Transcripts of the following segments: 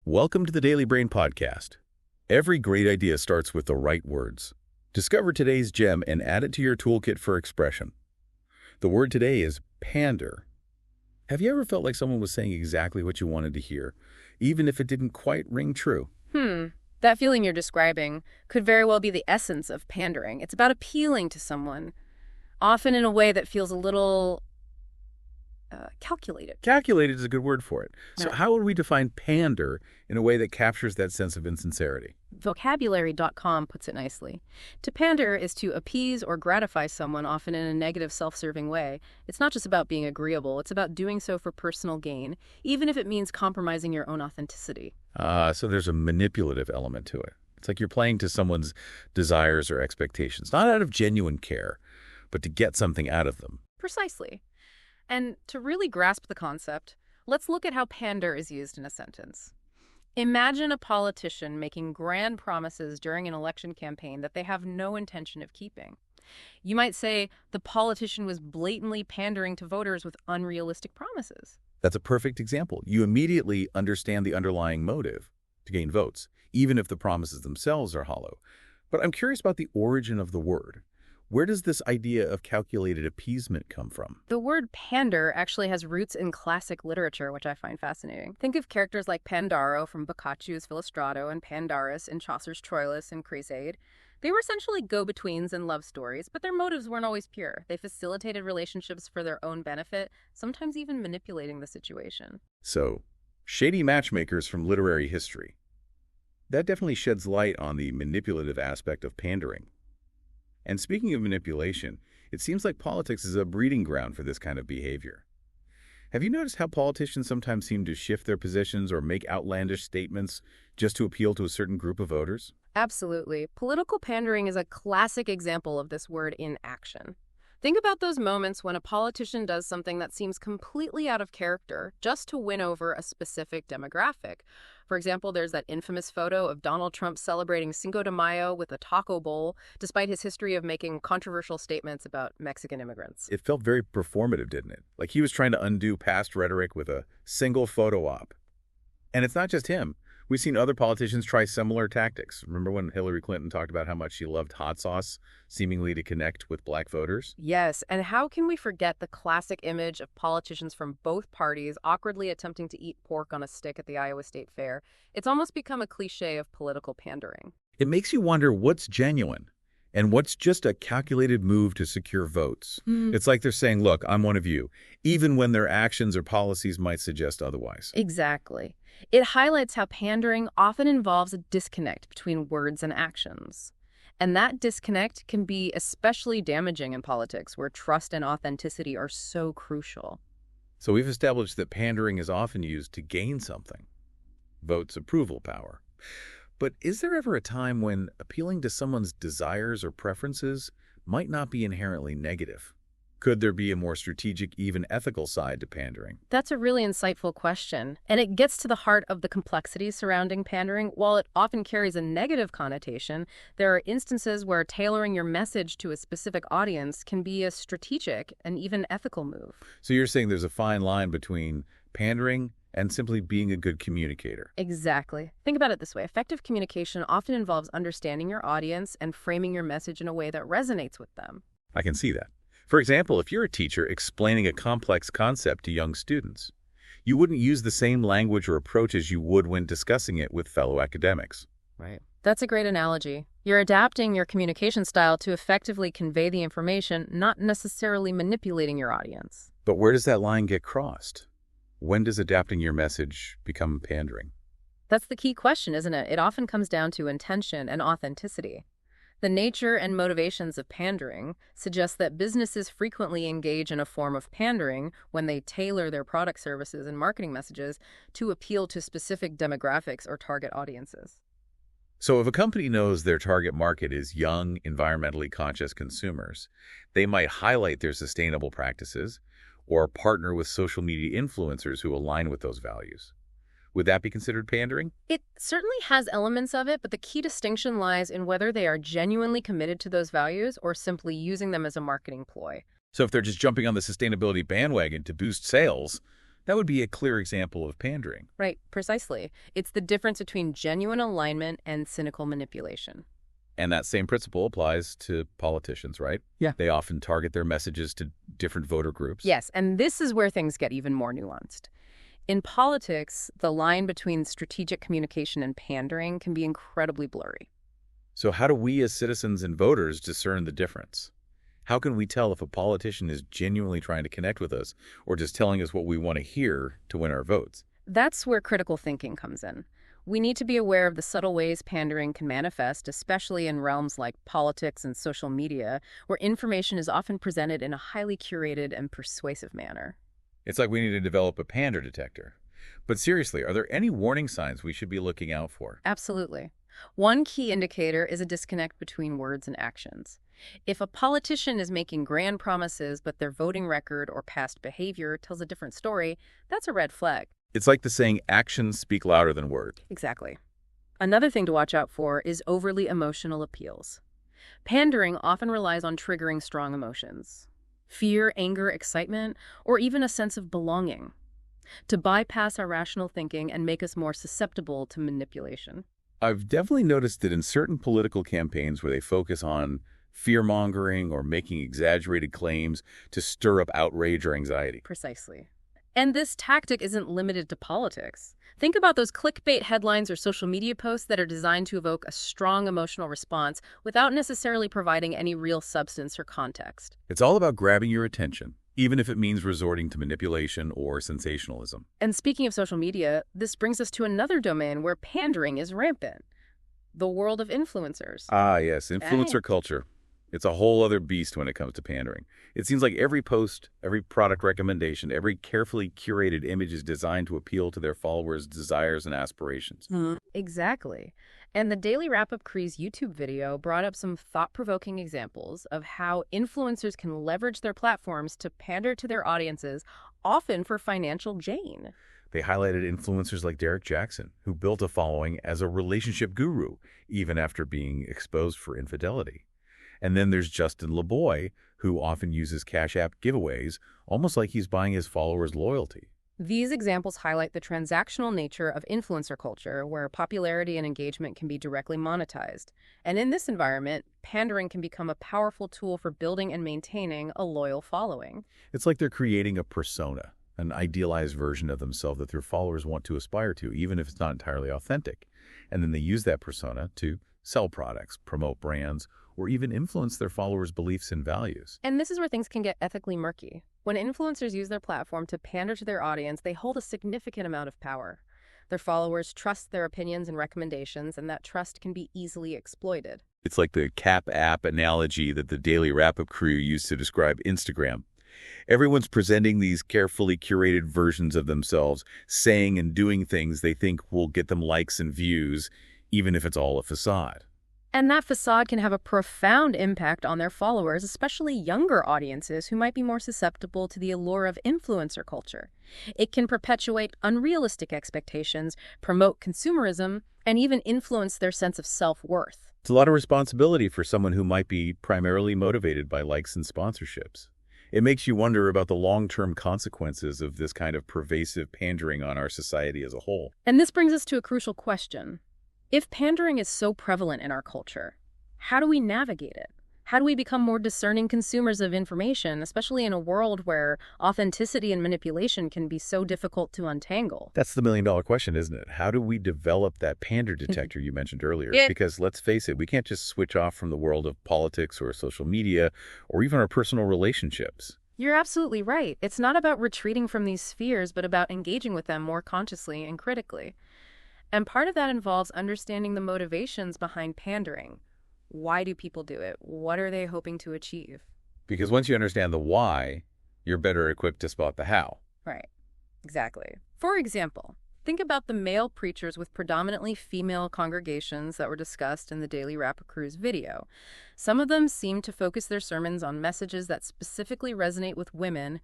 Welcome to the Daily Brain Podcast. Every great idea starts with the right words. Discover today's gem and add it to your toolkit for expression. The word today is pander. Have you ever felt like someone was saying exactly what you wanted to hear, even if it didn't quite ring true? That feeling you're describing could very well be the essence of pandering. It's about appealing to someone, often in a way that feels a little calculated. Calculated is a good word for it. So Right. how would we define pander in a way that captures that sense of insincerity? Vocabulary.com puts it nicely. To pander is to appease or gratify someone, often in a negative, self-serving way. It's not just about being agreeable, it's about doing so for personal gain, even if it means compromising your own authenticity. So there's a manipulative element to it. It's like you're playing to someone's desires or expectations, not out of genuine care, but to get something out of them. Precisely. And to really grasp the concept, let's look at how pander is used in a sentence. Imagine a politician making grand promises during an election campaign that they have no intention of keeping. You might say the politician was blatantly pandering to voters with unrealistic promises. That's a perfect example. You immediately understand the underlying motive to gain votes, even if the promises themselves are hollow. But I'm curious about the origin of the word. Where does this idea of calculated appeasement come from? The word pander actually has roots in classic literature, which I find fascinating. Think of characters like Pandaro from Boccaccio's Philostrato and Pandarus in Chaucer's Troilus and Crusade. They were essentially go-betweens in love stories, but their motives weren't always pure. They facilitated relationships for their own benefit, sometimes even manipulating the situation. So, shady matchmakers from literary history. That definitely sheds light on the manipulative aspect of pandering. And speaking of manipulation, it seems like politics is a breeding ground for this kind of behavior. Have you noticed how politicians sometimes seem to shift their positions or make outlandish statements just to appeal to a certain group of voters? Absolutely. Political pandering is a classic example of this word in action. Think about those moments when a politician does something that seems completely out of character just to win over a specific demographic. For example, there's that infamous photo of Donald Trump celebrating Cinco de Mayo with a taco bowl, despite his history of making controversial statements about Mexican immigrants. It felt very performative, didn't it? Like he was trying to undo past rhetoric with a single photo op. And it's not just him. We've seen other politicians try similar tactics. Remember when Hillary Clinton talked about how much she loved hot sauce, seemingly to connect with black voters? Yes, and how can we forget the classic image of politicians from both parties awkwardly attempting to eat pork on a stick at the Iowa State Fair? It's almost become a cliche of political pandering. It makes you wonder what's genuine and what's just a calculated move to secure votes. It's like they're saying, look, I'm one of you, even when their actions or policies might suggest otherwise. Exactly. It highlights how pandering often involves a disconnect between words and actions. And that disconnect can be especially damaging in politics, where trust and authenticity are so crucial. So we've established that pandering is often used to gain something, votes approval power. But is there ever a time when appealing to someone's desires or preferences might not be inherently negative? Could there be a more strategic, even ethical side to pandering? That's a really insightful question, and it gets to the heart of the complexities surrounding pandering. While it often carries a negative connotation, there are instances where tailoring your message to a specific audience can be a strategic and even ethical move. So you're saying there's a fine line between pandering and simply being a good communicator. Exactly. Think about it this way. Effective communication often involves understanding your audience and framing your message in a way that resonates with them. I can see that. For example, if you're a teacher explaining a complex concept to young students, you wouldn't use the same language or approach as you would when discussing it with fellow academics. Right. That's a great analogy. You're adapting your communication style to effectively convey the information, not necessarily manipulating your audience. But where does that line get crossed? When does adapting your message become pandering? That's the key question, isn't it? It often comes down to intention and authenticity. The nature and motivations of pandering suggest that businesses frequently engage in a form of pandering when they tailor their product services and marketing messages to appeal to specific demographics or target audiences. So if a company knows their target market is young, environmentally conscious consumers, they might highlight their sustainable practices or partner with social media influencers who align with those values. Would that be considered pandering? It certainly has elements of it, but the key distinction lies in whether they are genuinely committed to those values or simply using them as a marketing ploy. So if they're just jumping on the sustainability bandwagon to boost sales, That would be a clear example of pandering. Right, precisely. It's the difference between genuine alignment and cynical manipulation. And that same principle applies to politicians, right? Yeah. They often target their messages to different voter groups. Yes, and this is where things get even more nuanced. In politics, the line between strategic communication and pandering can be incredibly blurry. So how do we as citizens and voters discern the difference? How can we tell if a politician is genuinely trying to connect with us or just telling us what we want to hear to win our votes? That's where critical thinking comes in. We need to be aware of the subtle ways pandering can manifest, especially in realms like politics and social media, where information is often presented in a highly curated and persuasive manner. It's like we need to develop a pander detector. But seriously, are there any warning signs we should be looking out for? Absolutely. One key indicator is a disconnect between words and actions. If a politician is making grand promises but their voting record or past behavior tells a different story, that's a red flag. It's like the saying, actions speak louder than words. Exactly. Another thing to watch out for is overly emotional appeals. Pandering often relies on triggering strong emotions. Fear, anger, excitement, or even a sense of belonging, to bypass our rational thinking and make us more susceptible to manipulation. I've definitely noticed that in certain political campaigns where they focus on fear-mongering or making exaggerated claims to stir up outrage or anxiety. Precisely. And this tactic isn't limited to politics. Think about those clickbait headlines or social media posts that are designed to evoke a strong emotional response without necessarily providing any real substance or context. It's all about grabbing your attention, even if it means resorting to manipulation or sensationalism. And speaking of social media, this brings us to another domain where pandering is rampant: the world of influencers. Ah, yes, influencer culture. It's a whole other beast when it comes to pandering. It seems like every post, every product recommendation, every carefully curated image is designed to appeal to their followers' desires and aspirations. Exactly. And the Daily Wrap-Up Crew's YouTube video brought up some thought-provoking examples of how influencers can leverage their platforms to pander to their audiences, often for financial gain. They highlighted influencers like Derek Jackson, who built a following as a relationship guru, even after being exposed for infidelity. And then there's Justin LeBoy, who often uses Cash App giveaways, almost like he's buying his followers' loyalty. These examples highlight the transactional nature of influencer culture, where popularity and engagement can be directly monetized. And in this environment, pandering can become a powerful tool for building and maintaining a loyal following. It's like they're creating a persona, an idealized version of themselves that their followers want to aspire to, even if it's not entirely authentic. And then they use that persona to sell products, promote brands, or even influence their followers' beliefs and values. And this is where things can get ethically murky. When influencers use their platform to pander to their audience, they hold a significant amount of power. Their followers trust their opinions and recommendations, and that trust can be easily exploited. It's like the Cap app analogy that the Daily Wrap-Up Crew used to describe Instagram. Everyone's presenting these carefully curated versions of themselves, saying and doing things they think will get them likes and views, even if it's all a facade. And that facade can have a profound impact on their followers, especially younger audiences who might be more susceptible to the allure of influencer culture. It can perpetuate unrealistic expectations, promote consumerism, and even influence their sense of self-worth. It's a lot of responsibility for someone who might be primarily motivated by likes and sponsorships. It makes you wonder about the long-term consequences of this kind of pervasive pandering on our society as a whole. And this brings us to a crucial question. If pandering is so prevalent in our culture, how do we navigate it? How do we become more discerning consumers of information, especially in a world where authenticity and manipulation can be so difficult to untangle? That's the million-dollar question, isn't it? How do we develop that pander detector you mentioned earlier? Yeah. Because let's face it, we can't just switch off from the world of politics or social media or even our personal relationships. You're absolutely right. It's not about retreating from these spheres, but about engaging with them more consciously and critically. And part of that involves understanding the motivations behind pandering. Why do people do it? What are they hoping to achieve? Because once you understand the why, you're better equipped to spot the how. Right. Exactly. For example, think about the male preachers with predominantly female congregations that were discussed in the Daily Wrap-Up Crew's video. Some of them seem to focus their sermons on messages that specifically resonate with women,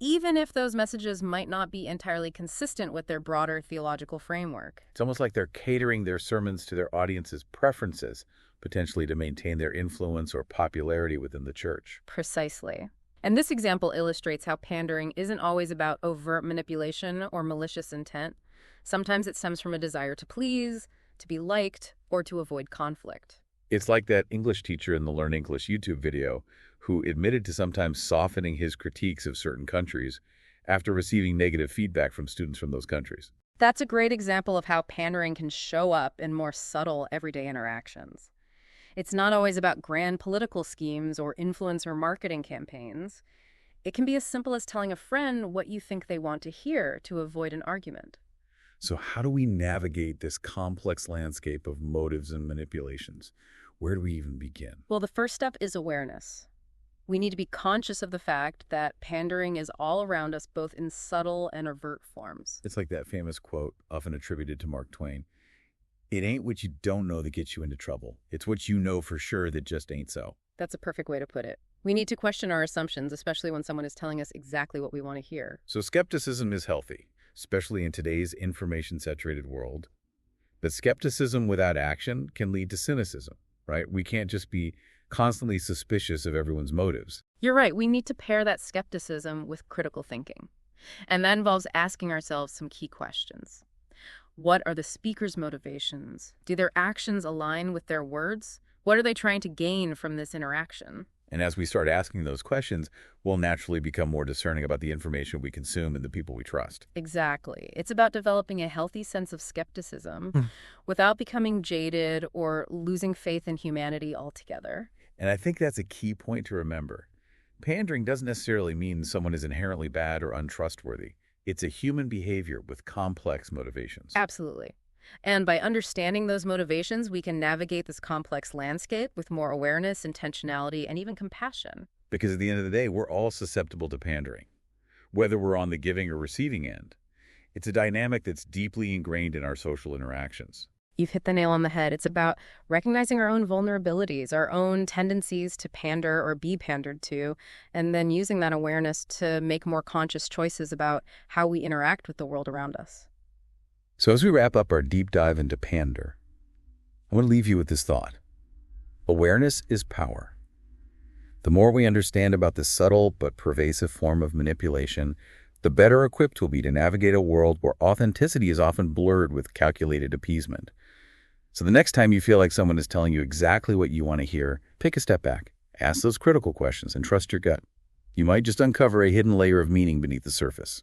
even if those messages might not be entirely consistent with their broader theological framework. It's almost like they're catering their sermons to their audience's preferences, potentially to maintain their influence or popularity within the church. Precisely. And this example illustrates how pandering isn't always about overt manipulation or malicious intent. Sometimes it stems from a desire to please, to be liked, or to avoid conflict. It's like that English teacher in the Learn English YouTube video who admitted to sometimes softening his critiques of certain countries after receiving negative feedback from students from those countries. That's a great example of how pandering can show up in more subtle, everyday interactions. It's not always about grand political schemes or influencer marketing campaigns. It can be as simple as telling a friend what you think they want to hear to avoid an argument. So how do we navigate this complex landscape of motives and manipulations? Where do we even begin? Well, the first step is awareness. We need to be conscious of the fact that pandering is all around us, both in subtle and overt forms. It's like that famous quote, often attributed to Mark Twain. It ain't what you don't know that gets you into trouble. It's what you know for sure that just ain't so. That's a perfect way to put it. We need to question our assumptions, especially when someone is telling us exactly what we want to hear. So skepticism is healthy, especially in today's information-saturated world. But skepticism without action can lead to cynicism, right? We can't just be constantly suspicious of everyone's motives. You're right. We need to pair that skepticism with critical thinking. And that involves asking ourselves some key questions. What are the speaker's motivations? Do their actions align with their words? What are they trying to gain from this interaction? And as we start asking those questions, we'll naturally become more discerning about the information we consume and the people we trust. Exactly. It's about developing a healthy sense of skepticism without becoming jaded or losing faith in humanity altogether. And I think that's a key point to remember. Pandering doesn't necessarily mean someone is inherently bad or untrustworthy. It's a human behavior with complex motivations. Absolutely. And by understanding those motivations, we can navigate this complex landscape with more awareness, intentionality, and even compassion. Because at the end of the day, we're all susceptible to pandering, whether we're on the giving or receiving end. It's a dynamic that's deeply ingrained in our social interactions. You've hit the nail on the head. It's about recognizing our own vulnerabilities, our own tendencies to pander or be pandered to, and then using that awareness to make more conscious choices about how we interact with the world around us. So as we wrap up our deep dive into Pander, I want to leave you with this thought. Awareness is power. The more we understand about this subtle but pervasive form of manipulation, the better equipped we'll be to navigate a world where authenticity is often blurred with calculated appeasement. So the next time you feel like someone is telling you exactly what you want to hear, take a step back, ask those critical questions, and trust your gut. You might just uncover a hidden layer of meaning beneath the surface.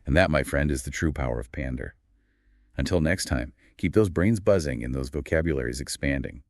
And that, my friend, is the true power of Pander. Until next time, keep those brains buzzing and those vocabularies expanding.